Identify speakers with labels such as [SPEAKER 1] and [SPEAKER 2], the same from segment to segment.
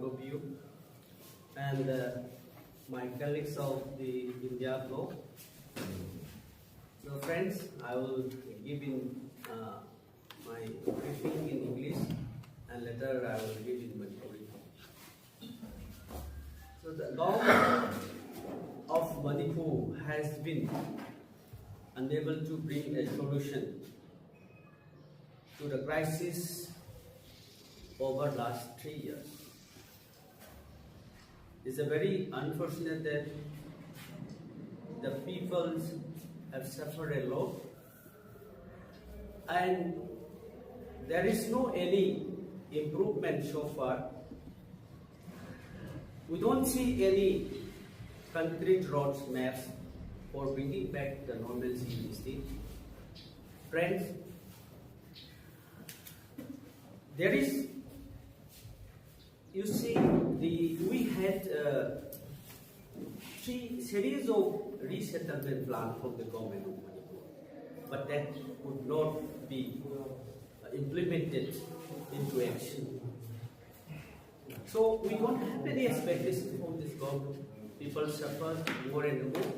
[SPEAKER 1] of you and my colleagues of the India Bloc. So friends, I will give in my briefing in English and later I will give in Manipuri. So the government of Manipur has been unable to bring a solution to the crisis over last 3 years. It's a very unfortunate that the people have suffered a lot and there is no any improvement so far. We don't see any concrete roads maps for bringing back the normalcy in the state. Friends, there is, you see, we had 3 series of resettlement plans from the government of Manipur, but that would not be implemented into action. So we don't have any expectation from this government. People suffer more and more.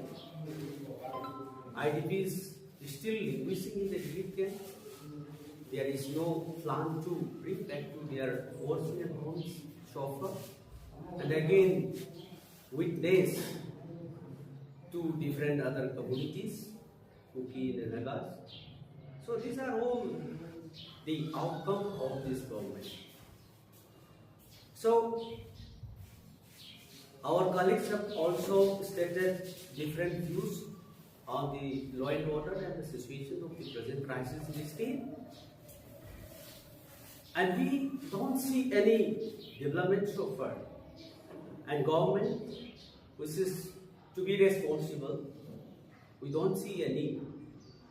[SPEAKER 1] IDPs still languishing in the relief camp. There is no plan to bring back to their original homes so far. And again, witness to different other communities, Kuki and Nagas. So these are all the outcome of this government. So our colleagues have also stated different views on the law and order and the situation of the present crisis in the state. And we don't see any development so far. And government, which is to be responsible, we don't see any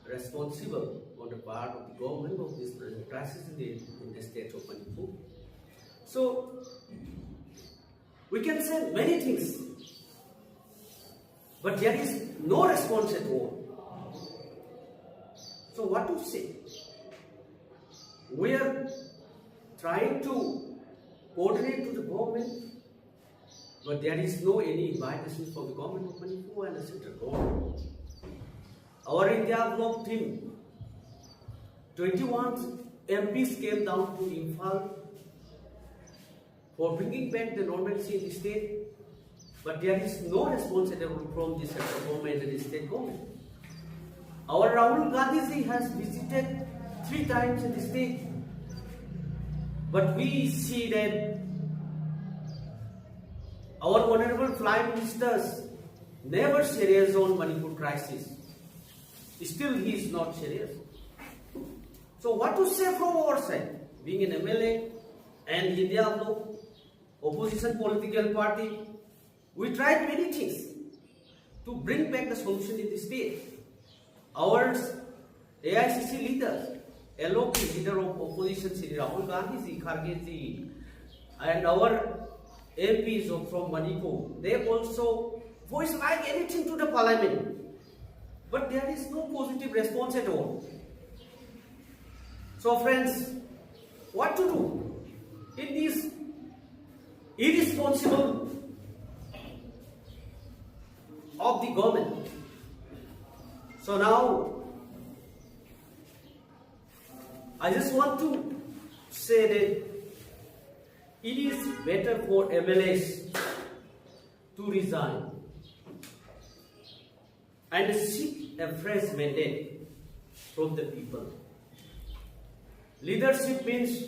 [SPEAKER 1] responsible on the part of the government of this present crisis in the state of Manipur. So, we can say many things, but there is no response at all. So what to say? We are trying to coordinate to the government, but there is no any invitation from the government of Manipur and the central government. Our India Bloc team, 21 MPs came down to Imphal for bringing back the normalcy in the state, but there is no response at all from the central government and the state government. Our Rahul Gandhi has visited 3 times in the state, but we see that our honorable prime ministers never serious on Manipur crisis. Still he is not serious. So what to say from our side? Being an MLA and India Bloc, opposition political party, we tried many things to bring back the solution in the state. Our AICC leaders, LOP, leader of opposition, Sri Rahul Gandhi, Kharge, and our MPs from Manipur, they also voiced like anything to the parliament. But there is no positive response at all. So friends, what to do in this irresponsible of the government? So now, I just want to say that it is better for MLAs to resign and seek a fresh mandate from the people. Leadership means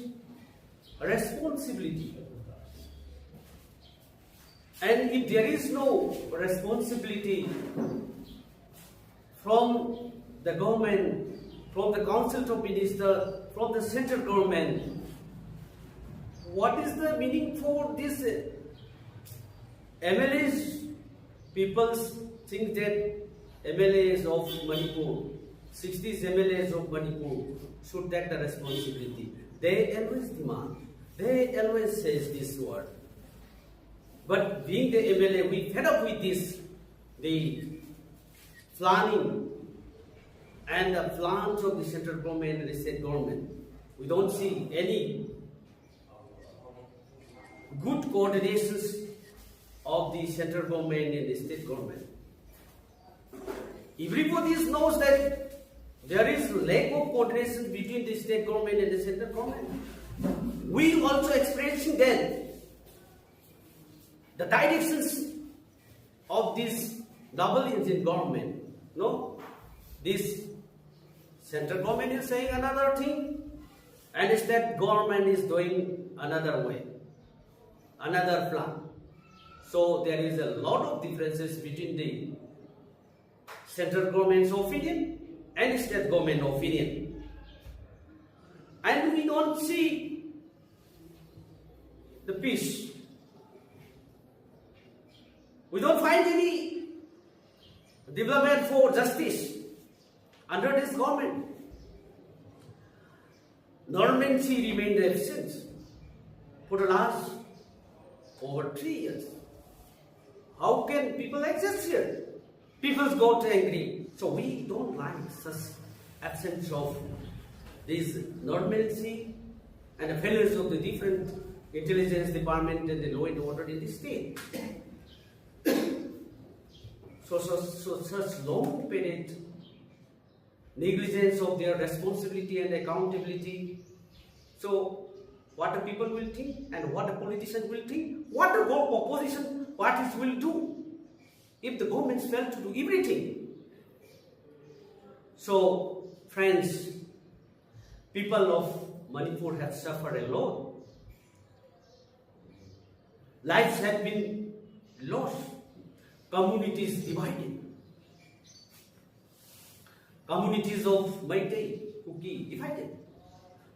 [SPEAKER 1] responsibility. And if there is no responsibility from the government, from the Council of Ministers, from the central government, what is the meaning for this MLAs? People think that MLAs of Manipur, 60 MLAs of Manipur should take the responsibility. They always demand, they always say this word. But being the MLA, we fed up with this, the planning and the plans of the central government and the state government. We don't see any good coordinations of the central government and the state government. Everybody knows that there is lack of coordination between the state government and the central government. We also expressing that the directions of this double engine government. No, this central government is saying another thing, and state government is doing another way, another plan. So there is a lot of differences between the central government's opinion and state government opinion. And we don't see the peace. We don't find any development for justice under this government. Normalcy remained absent for the last over 3 years. How can people exist here? People got angry. So we don't like such absence of this normalcy and the failures of the different intelligence department and the law and order in the state. So such long period negligence of their responsibility and accountability. So what the people will think and what the politicians will think, what the opposition parties will do if the governments fail to do everything. So friends, people of Manipur have suffered a lot. Lives have been lost. Communities divided. Communities of Meitei, Kuki divided.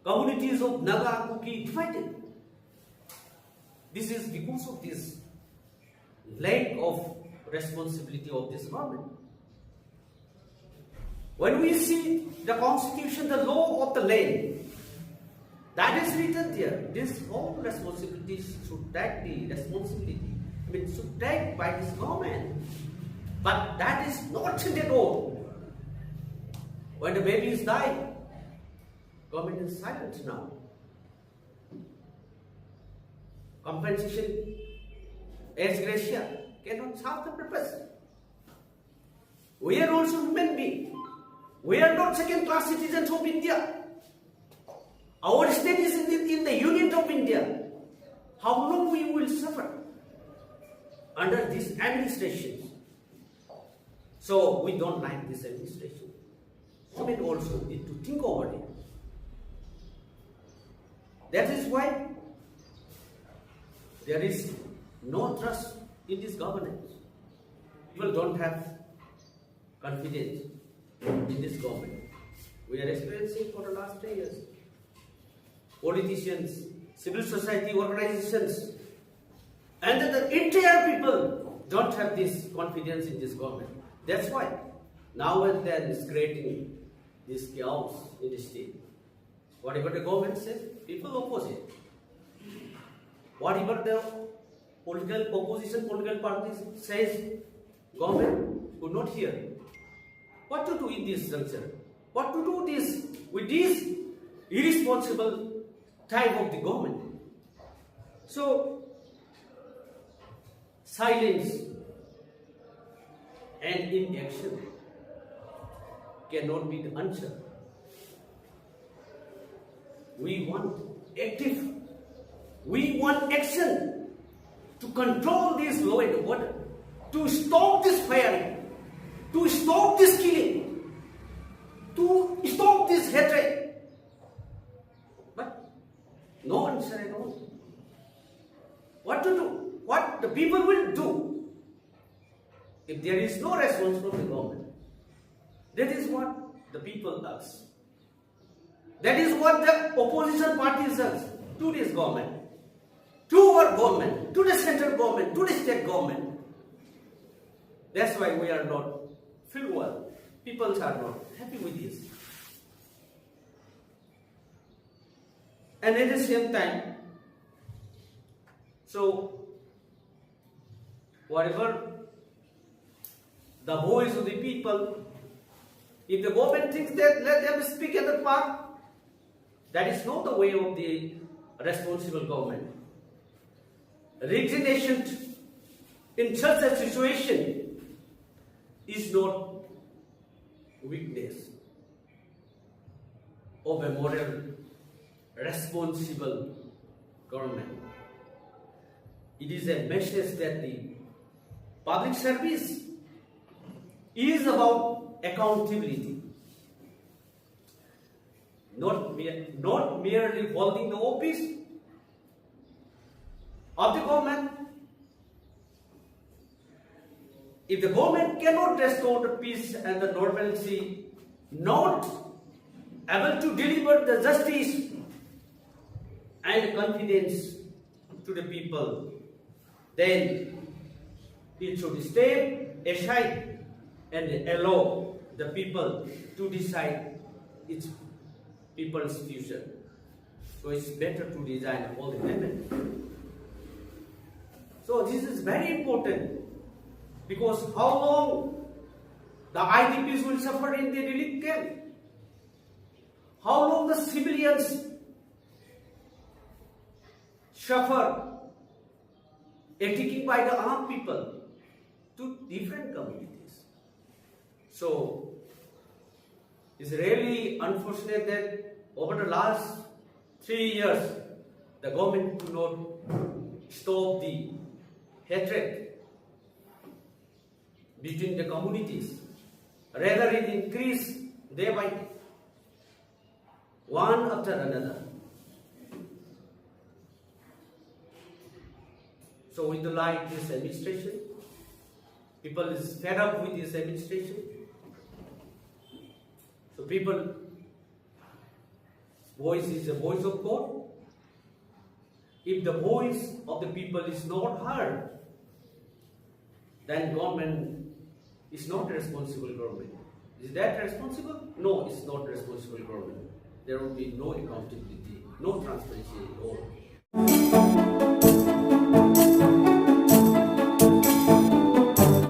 [SPEAKER 1] Communities of Naga, Kuki divided. This is because of this lack of responsibility of this government. When we see the constitution, the law of the land, that is written there. This whole responsibility should take the responsibility. Should take by this government. But that is not in the law. When the babies die, government is silent now. Compensation, ex gratia, cannot serve the purpose. We are also human beings. We are not second-class citizens of India. Our state is in the Union of India. How long we will suffer under this administration? So we don't like this administration. So we also need to think over it. That is why there is no trust in this governance. People don't have confidence in this government. We are experiencing for the last 3 years. Politicians, civil society organizations, and the entire people don't have this confidence in this government. That's why now and then is creating this chaos in the state. Whatever the government says, people oppose it. Whatever the political opposition, political parties says, government would not hear. What to do in this juncture? What to do this with this irresponsible type of the government? So silence and inaction cannot be the answer. We want active, we want action to control this law and order, to stop this firing, to stop this killing, to stop this hatred. But no answer at all. What to do? What the people will do if there is no response from the government? That is what the people ask. That is what the opposition parties ask to this government, to our government, to the central government, to the state government. That's why we are not feel well. People are not happy with this. And at the same time, so whatever the voice of the people, if the government thinks that let them speak at the park, that is not the way of the responsible government. resignation in such a situation is not weakness of a moral, responsible government. It is a message that the public service is about accountability, not merely holding the office of the government. If the government cannot restore the peace and the normalcy, not able to deliver the justice and confidence to the people, then it should step aside and allow the people to decide its people's future. So it's better to resign all the time. So this is very important, because how long the IDPs will suffer in the relief camp? How long the civilians suffer attacking by the armed people to different communities? So it's really unfortunate that over the last 3 years the government could not stop the hatred between the communities. Rather, it increased day by day, one after another. So we don't like this administration. People is fed up with this administration. So people voice is the voice of God. If the voice of the people is not heard, then government is not responsible government. Is that responsible? No, it's not responsible government. There will be no accountability, no transparency at all.